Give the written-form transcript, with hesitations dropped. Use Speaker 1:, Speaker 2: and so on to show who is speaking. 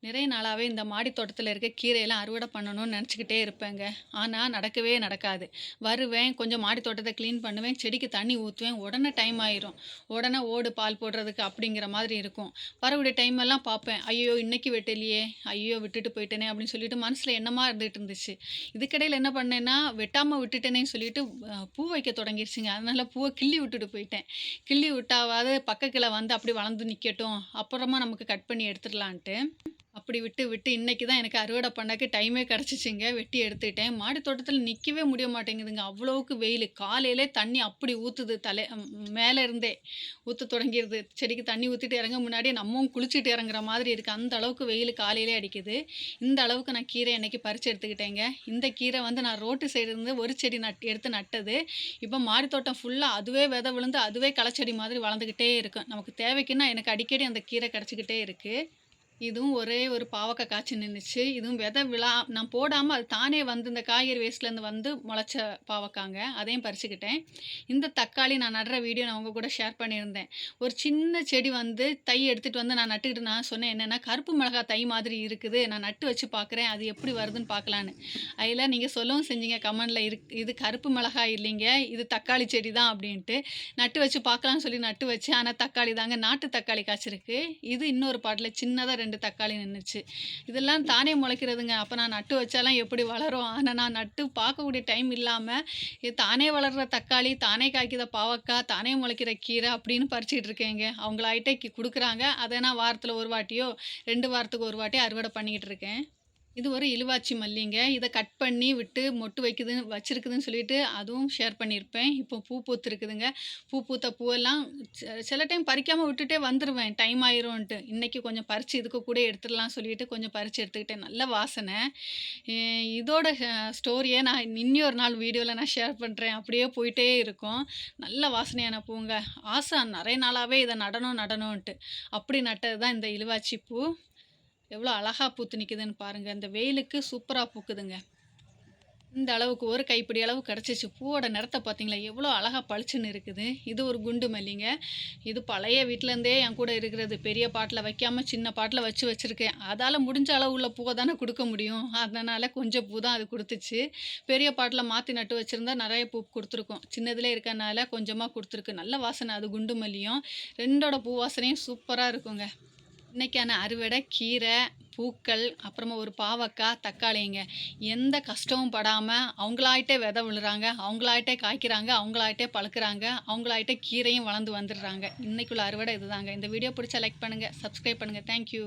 Speaker 1: நிறைய நாளாவே இந்த மாடி தோட்டத்துல இருக்க கீரையெல்லாம் அறுவடை பண்ணணும்னு நெனச்சுக்கிட்டே இருப்பேங்க. ஆனா, நடக்கவே நடக்காது. வருவேன், கொஞ்சம் மாடி தோட்டத்த கிளீன் பண்ணுவேன், செடிக்கு தண்ணி ஊத்துவேன், உடனே டைம் ஆயிரும். உடனே ஓடு பால் போடுறதுக்கு அப்படிங்கிற மாதிரி இருக்கும். வரக்கூடிய டைம் எல்லாம் பார்ப்பேன். ஐயய்யோ! இன்னைக்கு வெட்டலையே! ஐயய்யோ! விட்டுட்டு போயிட்டேனே! அப்படின்னு சொல்லிட்டு மனசுல எண்ணமா இருந்துட்டு இருந்துச்சு. இதுக்கிடையில என்ன பண்ணேன்னா, வெட்டாம விட்டுட்டேனேன்னு சொல்லிட்டு பூ வைக்க தொடங்கிருச்சுங்க. அதனால பூவ கிள்ளி விட்டுட்டு போயிட்டேன். கிள்ளி விட்டாவாவது பக்க கிளை வந்து அப்படியே வளர்ந்து நிக்கட்டும். அப்புறமா நமக்கு கட் பண்ணி எடுத்துடலான்ட்டு. அப்படி விட்டு, விட்டு இன்னைக்கு தான் எனக்கு அறுவடை பண்ணக்கு டைமே கிடச்சிச்சுங்க. வெட்டி எடுத்துட்டேன். மாடி தோட்டத்தில நிக்கவே முடிய மாட்டேங்குதுங்க. அவ்வளோவுக்கு வெயிலு. காலையிலே தண்ணி அப்படி ஊத்துது மேல இருந்தே ஊத்த தொடங்கிருது. செடிக்கு தண்ணி ஊத்திட்டு இறங்க முன்னாடியே நம்மவும் குளிச்சுட்டு இறங்குற மாதிரி இருக்கு. அந்த அளவுக்கு வெயிலு காலையிலே அடிக்குது. இந்த அளவுக்கு நான் கீரை இன்னைக்கு பறிச்சு எடுத்துக்கிட்டேங்க. இந்த கீரை வந்து நான் ரோட்டு சைடு இருந்து ஒரு செடி எடுத்து நட்டது. இப்போ மாடி தோட்டம் ஃபுல்லா அதுவே விதை விழுந்து, அதுவே களச்செடி மாதிரி வளர்ந்துக்கிட்டே இருக்கும். நமக்கு தேவைக்குன்னா எனக்கு அடிக்கடி அந்த கீரை கிடச்சிக்கிட்டே இருக்கு. இதுவும் ஒரே ஒரு பாவக்கா காய்ச்சி நின்னுச்சு. இதுவும் விதை நான் போடாம அது தானே வந்து இந்த காய்கறி வேஸ்ட்லேருந்து வந்து முளைச்ச பாவக்காங்க. அதையும் பறிச்சுக்கிட்டேன். இந்த தக்காளி நான் நடுற வீடியோ நான் உங்க கூட ஷேர் பண்ணியிருந்தேன். ஒரு சின்ன செடி வந்து தை எடுத்துட்டு வந்து நான் நட்டுக்கிட்டு நான் சொன்னேன் என்னன்னா, "கருப்பு மிளகாய் தை மாதிரி இருக்குது. நான் நட்டு வச்சு பார்க்குறேன். அது எப்படி வருதுன்னு பார்க்கலான்னு." அதில நீங்க சொல்லவும் செஞ்சீங்க கமெண்ட்ல "இது கருப்பு மிளகாய் இல்லைங்க. இது தக்காளி செடி தான்" அப்படின்ட்டு. நட்டு வச்சு பார்க்கலான்னு சொல்லி நட்டு வச்சேன். ஆனா தக்காளி தாங்க. நாட்டு தக்காளி காய்ச்சிருக்கு. இது இன்னொரு பாட்ல சின்னதா 2 தக்காளி நின்னுச்சு. இதெல்லாம் தானே முளைக்கிறதுங்க. அப்ப நான் நட்டு வச்சாலாம் எப்படி வளரும்? ஆனா நான் நட்டு பார்க்கக்கூடிய டைம் இல்லாம, இது தானே வளர்ற தக்காளி, தானே காய்க்கிற பாவக்கா, தானே முளைக்கிற கீரை அப்படின்னு பறிச்சுட்டு இருக்கேங்க. அவங்களாயிட்டே குடுக்குறாங்க. அத நான் வாரத்துல 1 வாட்டியோ, 2 வாரத்துக்கு 1 வாட்டியோ அறுவடை பண்ணிக்கிட்டு இருக்கேன். இது ஒரு இலுவாச்சி மல்லிங்க. இத கட் பண்ணி விட்டு மொட்டு வச்சிருக்குதுன்னு சொல்லிட்டு அதுவும் ஷேர் பண்ணியிருப்பேன். இப்போ பூ பூத்திருக்குதுங்க. பூ பூத்த பூவெல்லாம் சில டைம் பறிக்காம விட்டுட்டே வந்துருவேன். டைம் ஆயிரும்ன்ட்டு. இன்னைக்கு கொஞ்சம் பறிச்சு இதுக்கு கூட எடுத்துடலாம் சொல்லிட்டு கொஞ்சம் பறிச்சு எடுத்துக்கிட்டேன். நல்ல வாசனை. எ இதோட ஸ்டோரிய நான் இன்னியொரு நாள் வீடியோல நான் ஷேர் பண்றேன். அப்படியே போயிட்டே இருக்கும். நல்ல வாசனையான பூங்க. ஆசை நெறைய நாளாவே இத நடணும் நடணுன்ட்டு. அப்படி நட்டது தான் இந்த இலுவாச்சி பூ. எவ்வளோ அழகா பூத்து நிக்குதுன்னு பாருங்க. இந்த வெயிலுக்கு சூப்பரா பூக்குதுங்க. இந்த அளவுக்கு ஒரு கைப்பிடி அளவு கிடச்சிச்சு. பூவோட நிறத்த பார்த்தீங்களா? எவ்வளோ அழகா பளிச்சுன்னு இருக்குது. இது ஒரு குண்டு மல்லிங்க. இது பழைய வீட்லேருந்தே என் கூட இருக்கிறது. பெரிய பாட்ல வைக்காம சின்ன பாட்ல வச்சிருக்கேன். அதால முடிஞ்ச அளவு உள்ள பூவ தானே குடுக்க முடியும். அதனால கொஞ்சம் பூ தான் அது குடுத்துச்சு. பெரிய பாட்ல மாத்தி நட்டு வச்சிருந்தா நெறைய பூ குடுத்துருக்கும். சின்னதிலே இருக்கனால கொஞ்சமா குடுத்துருக்கு. நல்ல வாசனை அது குண்டு மல்லியும். 2ஓட பூ வாசனையும் சூப்பரா இருக்குங்க. இன்னைக்கான அறுவடை கீரை, பூக்கள், அப்புறமா ஒரு பாவக்கா, தக்காளிங்க. எந்த கஷ்டமும் படாம அவங்களாயிட்டே விதை விழுறாங்க, அவங்களாயிட்டே காய்க்கிறாங்க, அவங்களாயிட்டே பழுக்குறாங்க, அவங்களாயிட்டே கீரையும் வளர்ந்து வந்துடுறாங்க. இன்னைக்குள்ள அறுவடை இதுதாங்க. இந்த வீடியோ பிடிச்சா லைக் பண்ணுங்க, சப்ஸ்கிரைப் பண்ணுங்க. Thank you.